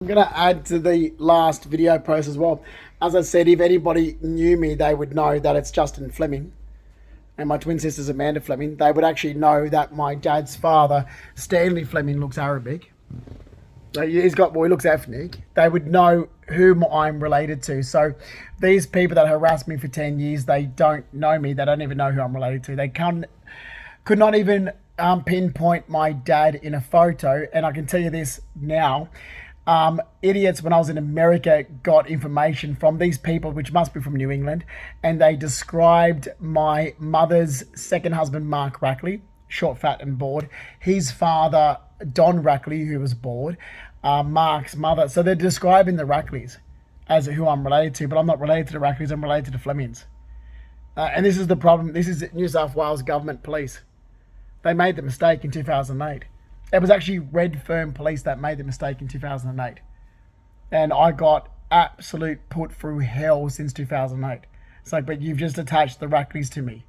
I'm going to add to the last video post as well. As I said, if anybody knew me, they would know that it's Justin Fleming and my twin sister's Amanda Fleming. They would actually know that my dad's father, Stanley Fleming, looks Arabic. So he looks ethnic. They would know whom I'm related to. So these people that harassed me for 10 years, they don't know me. They don't even know who I'm related to. They could not even pinpoint my dad in a photo. And I can tell you this now. Idiots when I was in America got information from these people, which must be from New England, and they described my mother's second husband, Mark Rackley, short, fat, and bald. His father, Don Rackley, who was bald. Mark's mother. So they're describing the Rackleys as who I'm related to, but I'm not related to the Rackleys. I'm related to the Flemings. And this is the problem. This is New South Wales government police. They made the mistake in 2008. It was actually Red Firm Police that made the mistake in 2008. And I got absolute put through hell since 2008. It's like, but you've just attached the Rackleys to me.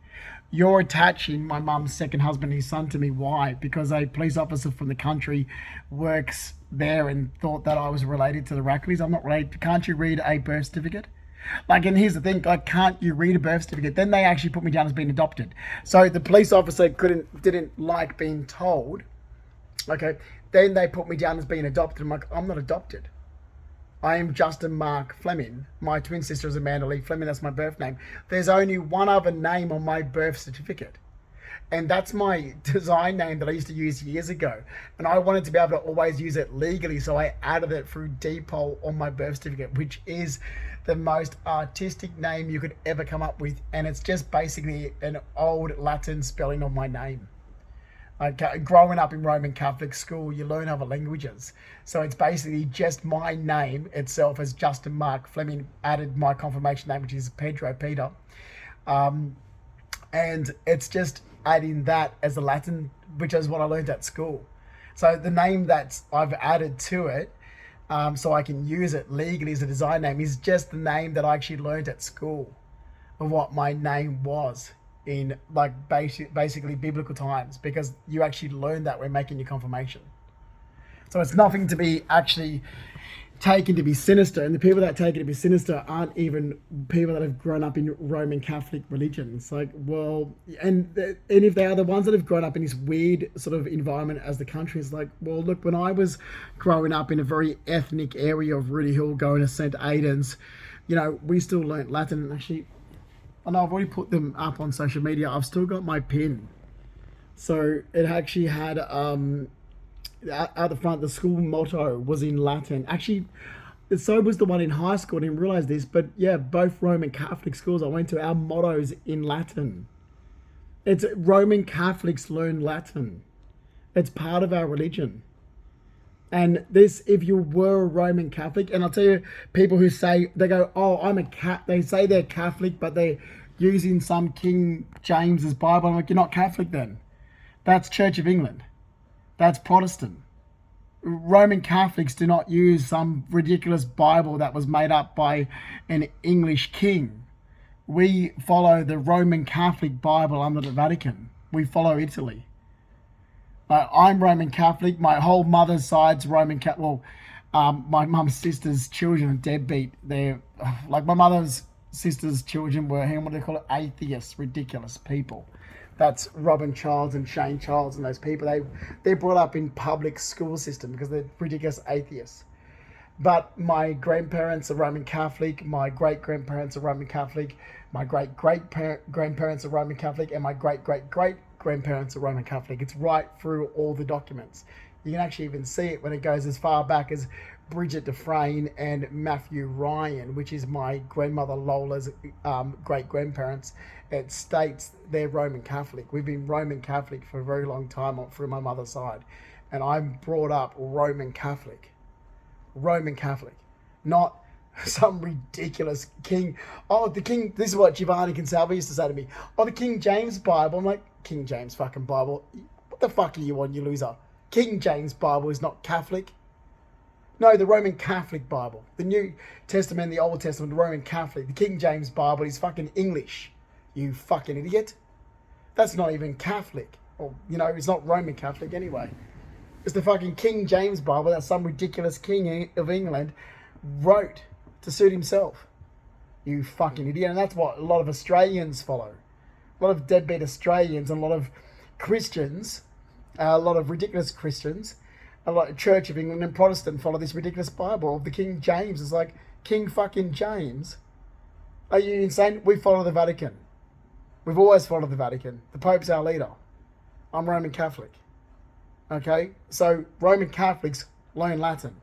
You're attaching my mum's second husband and his son to me. Why? Because a police officer from the country works there and thought that I was related to the Rackleys. I'm not related. Can't you read a birth certificate? And here's the thing, can't you read a birth certificate? Then they actually put me down as being adopted. So the police officer didn't like being told. Okay, then they put me down as being adopted. I'm like, I'm not adopted. I am Justin Mark Fleming. My twin sister is Amanda Lee Fleming. That's my birth name. There's only one other name on my birth certificate. And that's my design name that I used to use years ago. And I wanted to be able to always use it legally. So I added it through Depot on my birth certificate, which is the most artistic name you could ever come up with. And it's just basically an old Latin spelling of my name. Growing up in Roman Catholic school, you learn other languages. So it's basically just my name itself as Justin Mark Fleming, added my confirmation name, which is Pedro Peter. And it's just adding that as a Latin, which is what I learned at school. So the name that I've added to it, so I can use it legally as a design name, is just the name that I actually learned at school of what my name was in basically biblical times, because you actually learn that when making your confirmation. So it's nothing to be actually taken to be sinister, and the people that take it to be sinister aren't even people that have grown up in Roman Catholic religion. It's like, well, and if they are the ones that have grown up in this weird sort of environment as the country, is like, well, look, when I was growing up in a very ethnic area of Rudy Hill, going to St. Aidan's, we still learnt Latin. And actually, I know I've already put them up on social media. I've still got my pin. So it actually had out the front, the school motto was in Latin. Actually, so was the one in high school. I didn't realize this, but yeah, both Roman Catholic schools I went to, our motto's in Latin. It's Roman Catholics learn Latin. It's part of our religion. And this, if you were a Roman Catholic, and I'll tell you, people who say, they go, oh, I'm a cat. They say they're Catholic, but they're using some King James's Bible. I'm like, you're not Catholic then. That's Church of England. That's Protestant. Roman Catholics do not use some ridiculous Bible that was made up by an English king. We follow the Roman Catholic Bible under the Vatican. We follow Italy. I'm Roman Catholic. My whole mother's side's Roman Catholic. Well, my mum's sister's children are deadbeat. They're like, my mother's sister's children were, what do they call it? Atheists, ridiculous people. That's Robin Childs and Shane Childs and those people. They're brought up in public school system because they're ridiculous atheists. But my grandparents are Roman Catholic. My great-grandparents are Roman Catholic. My great-great-grandparents are Roman Catholic. And my great-great-great-grandparents are Roman Catholic. It's right through all the documents. You can actually even see it when it goes as far back as Bridget Dufresne and Matthew Ryan, which is my grandmother Lola's great-grandparents. It states they're Roman Catholic. We've been Roman Catholic for a very long time through my mother's side. And I'm brought up Roman Catholic. Roman Catholic. Not some ridiculous king. Oh, the king, this is what Giovanni Consalvo used to say to me. Oh, the King James Bible. I'm like, King James fucking Bible. What the fuck are you on, you loser? King James Bible is not Catholic. No, the Roman Catholic Bible. The New Testament, the Old Testament, the Roman Catholic. The King James Bible is fucking English. You fucking idiot. That's not even Catholic. Or, it's not Roman Catholic anyway. It's the fucking King James Bible that some ridiculous king of England wrote to suit himself. You fucking idiot. And that's what a lot of Australians follow. A lot of deadbeat Australians and a lot of Christians, a lot of ridiculous Christians, a lot of Church of England and Protestant follow this ridiculous Bible of the King James. It's like, King fucking James? Are you insane? We follow the Vatican. We've always followed the Vatican. The Pope's our leader. I'm Roman Catholic. Okay? So Roman Catholics learn Latin.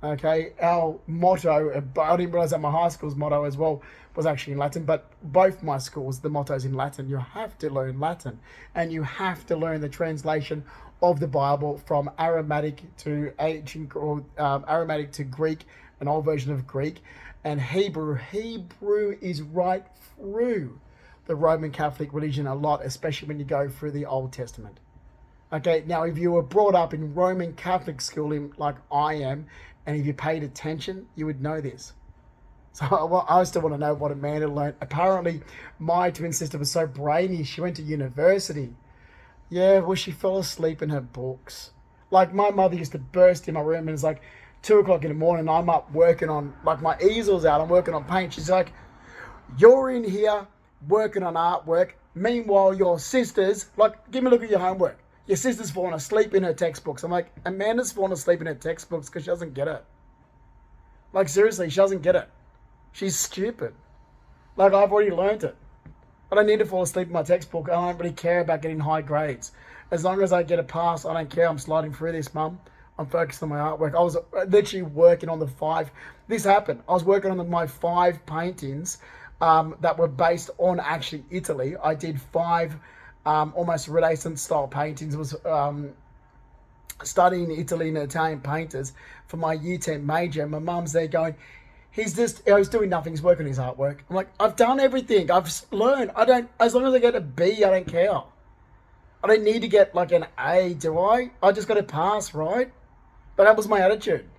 Okay? Our motto, I didn't realise that my high school's motto as well was actually in Latin, but both my schools, the motto's in Latin. You have to learn Latin. And you have to learn the translation of the Bible from Aramaic to ancient, or Aramaic to Greek, an old version of Greek, and Hebrew. Hebrew is right through the Roman Catholic religion a lot, especially when you go through the Old Testament. Okay, now if you were brought up in Roman Catholic schooling like I am, and if you paid attention, you would know this. So I still want to know what Amanda learned. Apparently, my twin sister was so brainy, she went to university. Yeah, well, she fell asleep in her books. Like, my mother used to burst in my room, and it's like 2 o'clock in the morning, I'm up working on, like, my easel's out, I'm working on paint. She's like, you're in here working on artwork. Meanwhile, your sister's, like, give me a look at your homework. Your sister's falling asleep in her textbooks. I'm like, Amanda's falling asleep in her textbooks because she doesn't get it. Like, seriously, she doesn't get it. She's stupid. Like, I've already learned it. I don't need to fall asleep in my textbook. I don't really care about getting high grades. As long as I get a pass, I don't care. I'm sliding through this, Mum. I'm focused on my artwork. I was literally working on the 5. This happened. I was working on my 5 paintings that were based on actually Italy. I did 5 almost Renaissance style paintings. It was studying Italy and Italian painters for my year 10 major. My mum's there going, he's doing nothing. He's working on his artwork. I'm like, I've done everything. I've learned. As long as I get a B, I don't care. I don't need to get like an A, do I? I just got to pass, right? But that was my attitude.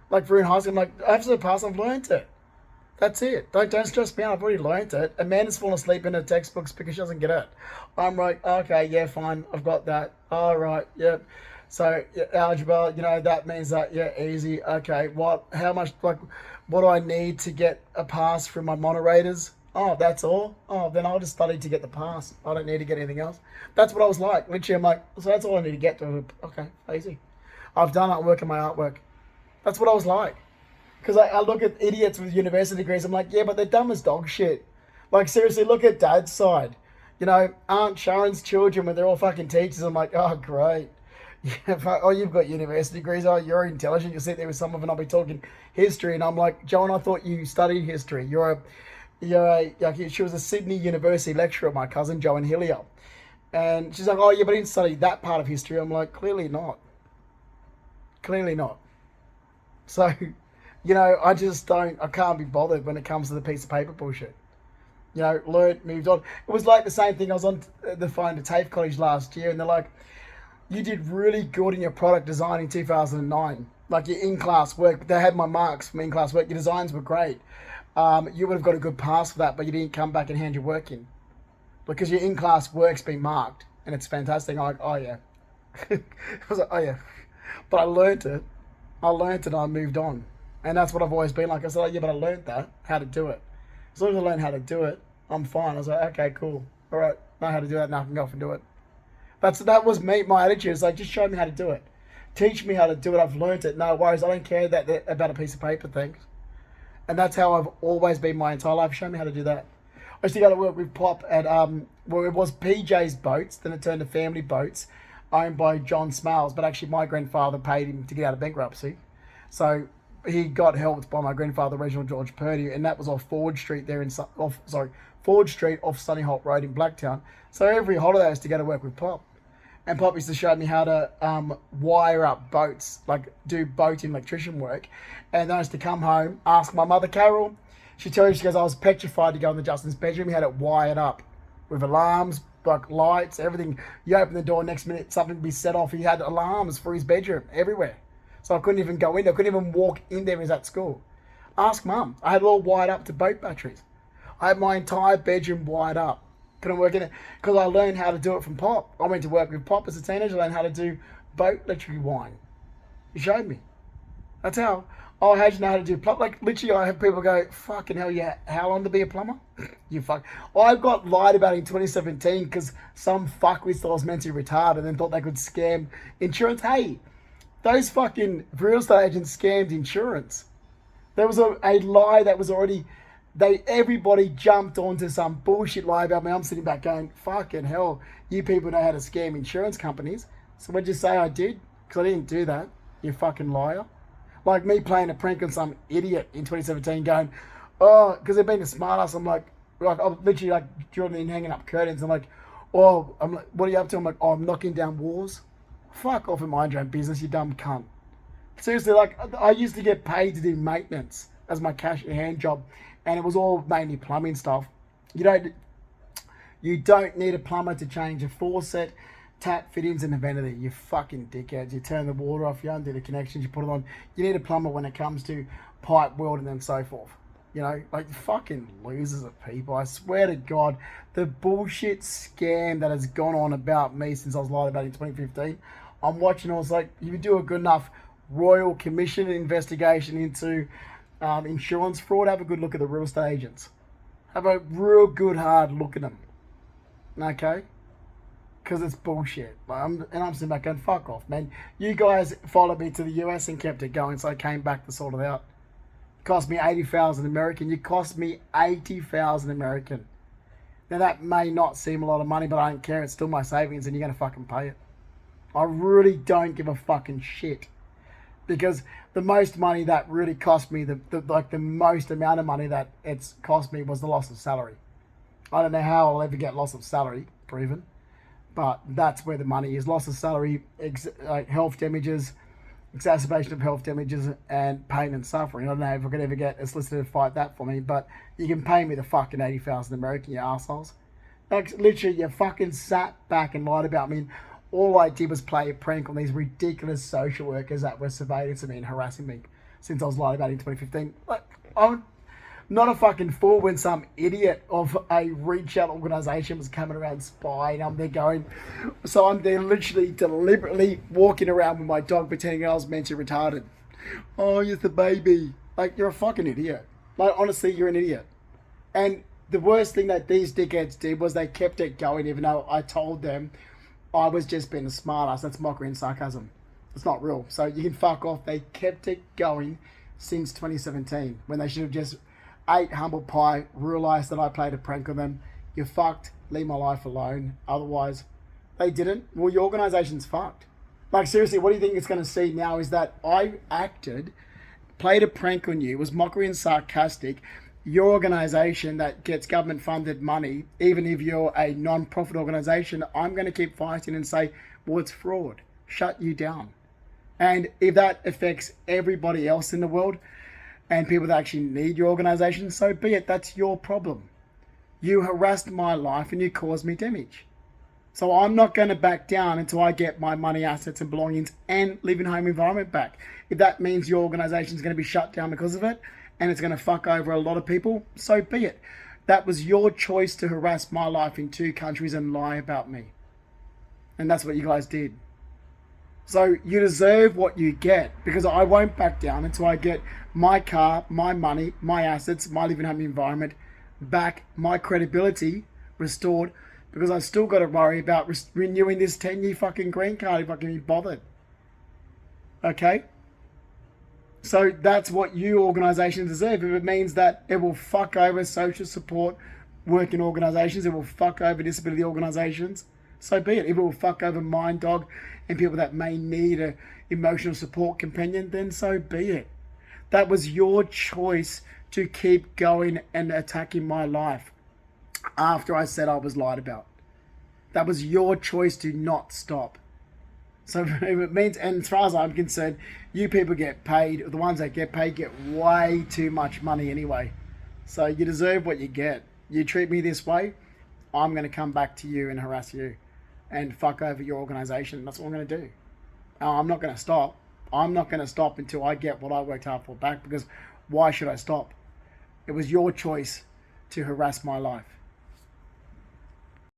Like, for in high school, I'm like, after the pass, I've learned it. That's it. Don't stress me out. I've already learned it. Amanda's fallen asleep in her textbooks because she doesn't get it. I'm like, okay, yeah, fine. I've got that. All right, yep. So, yeah, algebra, that means that, yeah, easy. Okay, how much, like, what do I need to get a pass from my moderators? Oh, that's all? Oh, then I'll just study to get the pass. I don't need to get anything else. That's what I was like. Literally, I'm like, so that's all I need to get to. Okay, easy. I've done artwork in my artwork. That's what I was like. Because I look at idiots with university degrees, I'm like, yeah, but they're dumb as dog shit. Like, seriously, look at Dad's side. Aunt Sharon's children, when they're all fucking teachers, I'm like, oh, great. Yeah, oh, you've got university degrees. Oh, you're intelligent. You'll sit there with some of them. I'll be talking history, and I'm like, Joan, I thought you studied history. She was a Sydney University lecturer, my cousin, Joan Hillier. And she's like, oh, yeah, but I didn't study that part of history. I'm like, clearly not. Clearly not. So, I can't be bothered when it comes to the piece of paper bullshit. Learned, moved on. It was like the same thing. I was on the phone to TAFE College last year, and they're like, you did really good in your product design in 2009. Like, your in-class work. They had my marks from in-class work. Your designs were great. You would have got a good pass for that, but you didn't come back and hand your work in. Because your in-class work's been marked, and it's fantastic. I'm like, oh, yeah. I was like, oh, yeah. But I learned it. And I moved on. And that's what I've always been like. I said, oh, yeah, but I learned that, how to do it. As long as I learn how to do it, I'm fine. I was like, okay, cool. All right, know how to do that, now I can go off and do it. That was me, my attitude. It's like, just show me how to do it. Teach me how to do it. I've learned it. No worries. I don't care about a piece of paper, thanks. And that's how I've always been my entire life. Show me how to do that. I used to go to work with Pop at, well, it was PJ's Boats, then it turned to Family Boats, owned by John Smales, but actually my grandfather paid him to get out of bankruptcy. So he got helped by my grandfather, Reginald George Purdy, and that was off Ford Street there Ford Street off Sunny Holt Road in Blacktown. So every holiday I used to go to work with Pop. And Pop used to show me how to wire up boats, like do boating electrician work. And then I used to come home, ask my mother, Carol. She goes, I was petrified to go in the Justin's bedroom. He had it wired up with alarms, like lights, everything. You open the door, next minute something would be set off. He had alarms for his bedroom everywhere. So I couldn't even go in there. I couldn't even walk in there. He was at school. Ask Mum. I had it all wired up to boat batteries. I had my entire bedroom wired up. Couldn't work in it because I learned how to do it from Pop. I went to work with Pop as a teenager. I learned how to do boat let you wine? You showed me. That's how. Oh, how'd you know how to do plumber? Like, literally, I have people go, fucking hell, yeah, how long to be a plumber? You fuck. I got lied about in 2017 because some fuckwit thought I was mentally retarded and then thought they could scam insurance. Hey, those fucking real estate agents scammed insurance. There was a lie that was already, everybody jumped onto some bullshit lie about me. I'm sitting back going, fucking hell, you people know how to scam insurance companies. So what'd you say I did? Because I didn't do that, you fucking liar. Like me playing a prank on some idiot in 2017 going, oh, because they've been a smart ass. I'm literally like drilling in, hanging up curtains. I'm like, oh, I'm like, what are you up to? I'm like, oh, I'm knocking down walls. Fuck off and mind your own business, you dumb cunt. Seriously, like, I used to get paid to do maintenance as my cash in hand job, and it was all mainly plumbing stuff. You don't need a plumber to change a faucet, tap fittings, and a ventilator. You fucking dickheads. You turn the water off, you undo the connections, you put it on. You need a plumber when it comes to pipe welding and so forth. You know, like, fucking losers of people. I swear to God, the bullshit scam that has gone on about me since I was lied about in 2015, I'm watching, I was like, if you do a good enough Royal Commission investigation into insurance fraud, have a good look at the real estate agents. Have a real good hard look at them. Okay? Because it's bullshit. I'm sitting back going, fuck off, man. You guys followed me to the US and kept it going, so I came back to sort it out. Cost me 80,000 American. You cost me 80,000 American. Now that may not seem a lot of money, but I don't care. It's still my savings, and you're gonna fucking pay it. I really don't give a fucking shit, because the most money that really cost me, the most amount of money that it's cost me was the loss of salary. I don't know how I'll ever get loss of salary proven, but that's where the money is. Loss of salary, health damages, exacerbation of health damages, and pain and suffering. I don't know if I could ever get a solicitor to fight that for me, but you can pay me the fucking 80,000 American, you assholes. Like, literally, you fucking sat back and lied about me. And all I did was play a prank on these ridiculous social workers that were surveilling me and harassing me since I was lied about in 2015. Like, I'm not a fucking fool when some idiot of a reach out organisation was coming around spying. I'm there going, so I'm there literally deliberately walking around with my dog pretending I was mentally retarded. Oh, you're the baby. Like, you're a fucking idiot. Like, honestly, you're an idiot. And the worst thing that these dickheads did was they kept it going, even though I told them I was just being a smartass. That's mockery and sarcasm. It's not real. So you can fuck off. They kept it going since 2017 when they should have just ate humble pie, realised that I played a prank on them. You're fucked. Leave my life alone. Otherwise, they didn't. Well, your organisation's fucked. Like, seriously, what do you think it's going to see now is that I acted, played a prank on you, was mockery and sarcastic. Your organisation that gets government funded money, even if you're a non-profit organisation, I'm going to keep fighting and say, well, it's fraud. Shut you down. And if that affects everybody else in the world and people that actually need your organisation, so be it. That's your problem. You harassed my life and you caused me damage. So I'm not going to back down until I get my money, assets and belongings and living home environment back. If that means your organisation is going to be shut down because of it and it's going to fuck over a lot of people, so be it. That was your choice to harass my life in 2 countries and lie about me. And that's what you guys did. So you deserve what you get, because I won't back down until I get my car, my money, my assets, my living home environment back, my credibility restored, because I still got to worry about renewing this 10-year fucking green card if I can be bothered. Okay? So that's what you organisations deserve. If it means that it will fuck over social support working organisations, it will fuck over disability organisations, so be it. If it will fuck over Mind Dog and people that may need a emotional support companion, then so be it. That was your choice to keep going and attacking my life after I said I was lied about. That was your choice to not stop. So if it means, and as far as I'm concerned, you people get paid, the ones that get paid get way too much money anyway. So you deserve what you get. You treat me this way, I'm going to come back to you and harass you and fuck over your organisation. That's what I'm going to do. I'm not going to stop. I'm not going to stop until I get what I worked hard for back, because why should I stop? It was your choice to harass my life.